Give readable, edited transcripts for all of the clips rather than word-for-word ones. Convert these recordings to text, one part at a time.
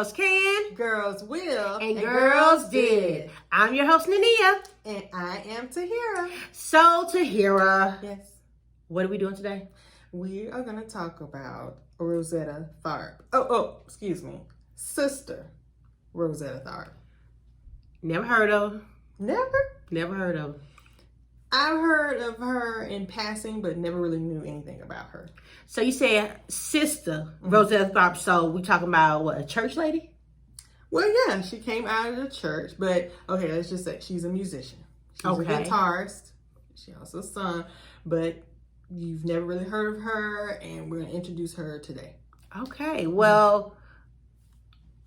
Girls Can, Girls Will, and Girls Did. I'm your host, Nania. And I am Tahira. So, Tahira. Yes. What are we doing today? We are going to talk about Rosetta Tharpe. Excuse me. Sister Rosetta Tharpe. Never heard of. Never heard of. I've heard of her in passing, but never really knew anything about her. So you said Sister Rosetta Tharpe. So we talking about what, a church lady? Well, yeah, she came out of the church, but okay, let's just say she's a musician. She's a guitarist. She also sung, but you've never really heard of her, and we're going to introduce her today. Okay, well,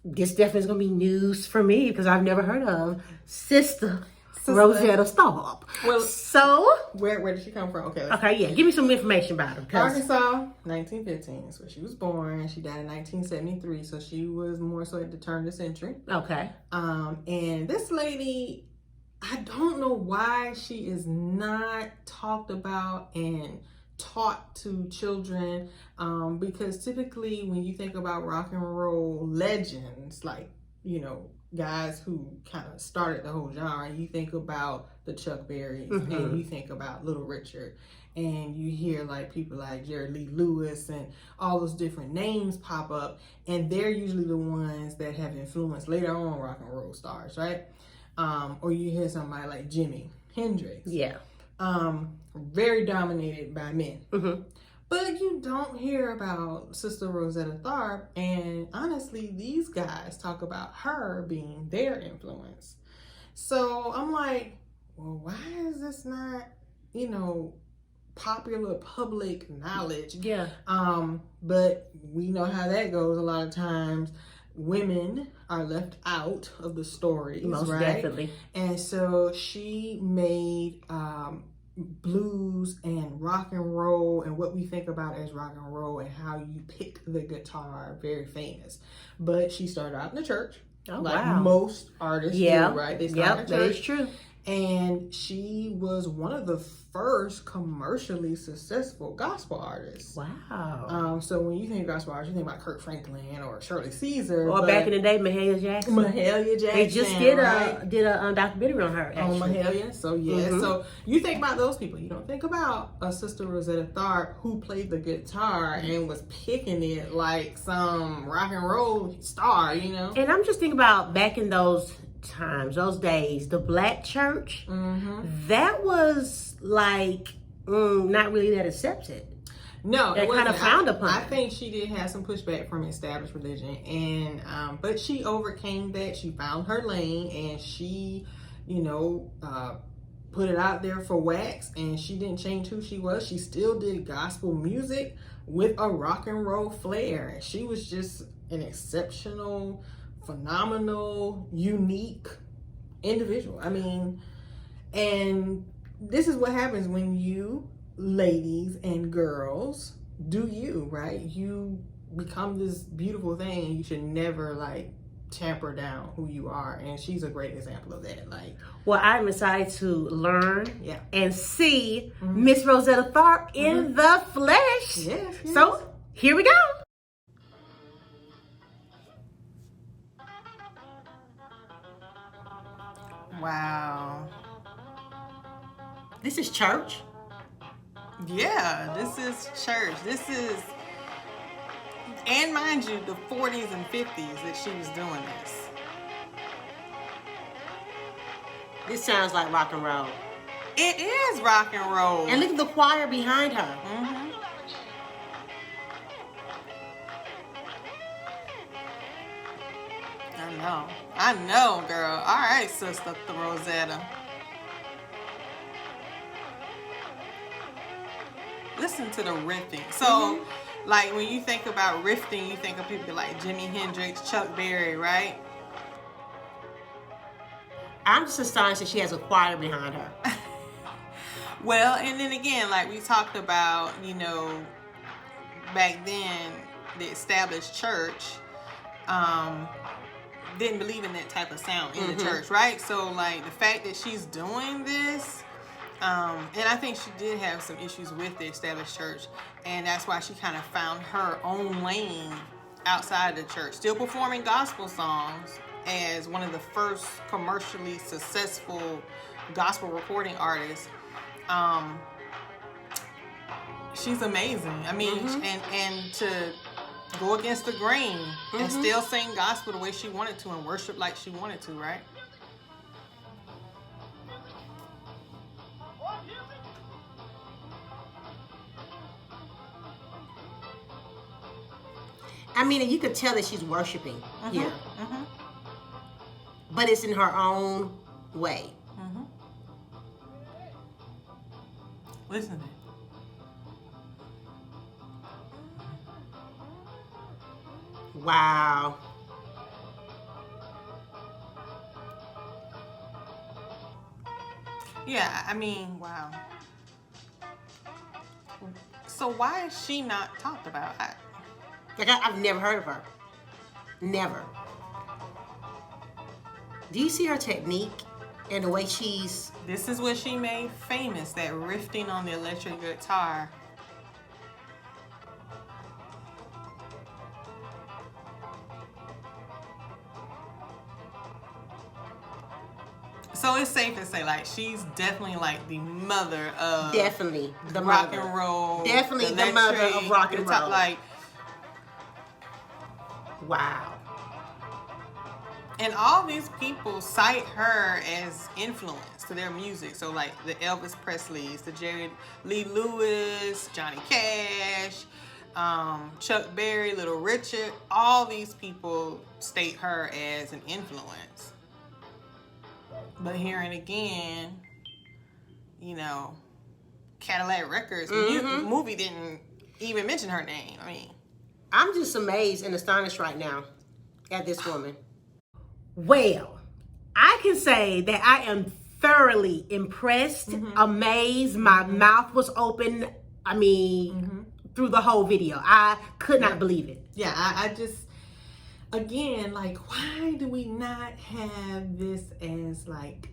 this definitely is going to be news for me because I've never heard of Sister Rosetta Tharpe. Well, so where did she come from? Okay, yeah. Give me some information about her. Arkansas, 1915 is where she was born. She died in 1973, so she was more so at the turn of the century. Okay. And this lady, I don't know why she is not talked about and taught to children, because typically when you think about rock and roll legends, like, you know, guys who kind of started the whole genre, you think about the Chuck Berrys and you think about Little Richard, and you hear like people like Jerry Lee Lewis and all those different names pop up, and they're usually the ones that have influenced later on rock and roll stars, right? Or you hear somebody like Jimi Hendrix. Yeah. Very dominated by men. But you don't hear about Sister Rosetta Tharpe, and honestly, these guys talk about her being their influence. So I'm like, well, why is this not, popular public knowledge? Yeah. But we know how that goes. A lot of times, women are left out of the stories, Most right? definitely. And so she made blues and rock and roll, and what we think about as rock and roll and how you pick the guitar very famous. But she started out in the church, most artists do, right? They start in the church. That is true. And she was one of the first commercially successful gospel artists. Wow. So when you think gospel artists, you think about Kirk Franklin or Shirley Caesar. Or back in the day, Mahalia Jackson. They just did a documentary on her, actually. On Mahalia. So, yeah. So you think about those people. You don't think about a Sister Rosetta Tharpe who played the guitar and was picking it like some rock and roll star, And I'm just thinking about back in those times, those days, the black church, that was like not really that accepted. No, it kind of frowned upon. I think she did have some pushback from established religion, and but she overcame that. She found her lane, and she, put it out there for wax, and she didn't change who she was. She still did gospel music with a rock and roll flair, and she was just an exceptional, phenomenal, unique individual. I mean, and this is what happens when you ladies and girls do you, right? You become this beautiful thing, and you should never tamper down who you are, and she's a great example of that. Well, I'm excited to learn and see Miss Rosetta Tharpe in the flesh. Yes. So here we go. Wow. This is church? Yeah, this is church. This is, and mind you, the 40s and 50s that she was doing this. This sounds like rock and roll. It is rock and roll. And look at the choir behind her. I know, girl. All right, Sister Rosetta. Listen to the riffing. So, when you think about riffing, you think of people like Jimi Hendrix, Chuck Berry, right? I'm just astonished that she has a choir behind her. Well, and then again, like we talked about, back then, the established church didn't believe in that type of sound in the church, right? So, the fact that she's doing this, and I think she did have some issues with the established church, and that's why she kind of found her own lane outside the church, still performing gospel songs as one of the first commercially successful gospel recording artists. She's amazing. I mean, and to go against the grain and still sing gospel the way she wanted to and worship like she wanted to, right? I mean, and you could tell that she's worshiping here. But it's in her own way. Listen to it. Wow. Yeah, I mean, wow. So why is she not talked about? I've never heard of her. Never. Do you see her technique and the way she's... This is what she made famous, that riffing on the electric guitar. So it's safe to say, like, she's definitely like the mother of the rock mother. and roll. Definitely the mother of rock and roll. Like, wow. And all these people cite her as influence to their music. So like the Elvis Presleys, the Jerry Lee Lewis, Johnny Cash, Chuck Berry, Little Richard, all these people state her as an influence. But here and again, you know, Cadillac Records, movie didn't even mention her name. I mean, I'm just amazed and astonished right now at this woman. Well, I can say that I am thoroughly impressed, amazed. My mouth was open. I mean, through the whole video. I could not believe it. Yeah, I just, again, like, why do we not have this as, like,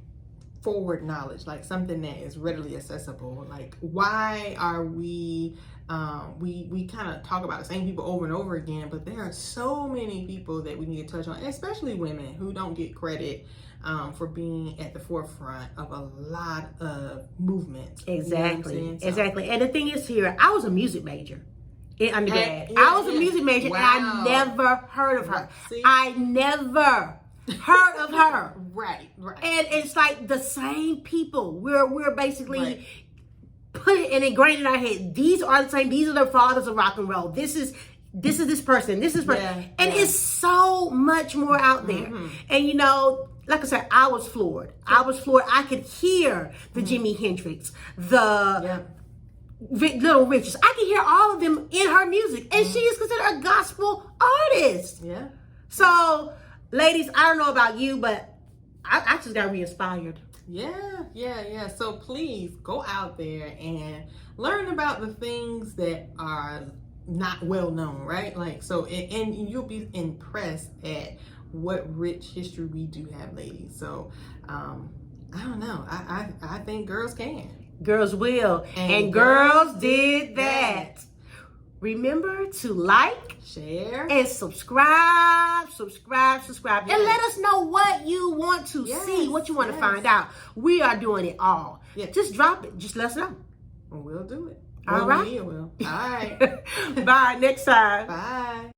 forward knowledge, like something that is readily accessible? Like, why are we kind of talk about the same people over and over again, but there are so many people that we need to touch on, especially women who don't get credit for being at the forefront of a lot of movements. Exactly. You know so, exactly. And the thing is here, I was a music major in undergrad. I was a music major, and I never heard of her. See? I never heard of her. Right. And it's like the same people. We're basically put it and ingrained in our head. These are the same. These are the fathers of rock and roll. This is this person. This is person. And it's so much more out there. And you know, like I said, I was floored. I could hear the Jimi Hendrix, the Little Richards. I could hear all of them in her music, and she is considered a gospel artist. Yeah. So, ladies, I don't know about you, but I just got re-inspired. Yeah. So please go out there and learn about the things that are not well known, right? Like, so, and you'll be impressed at what rich history we do have, ladies. So, I don't know. I think girls can. Girls will. And girls did that. Remember to like, share, and subscribe. And let us know what you want to see, what you want to find out. We are doing it all. Just drop it. Just let us know. We'll do it. All right. We will. All right. Bye. Next time. Bye.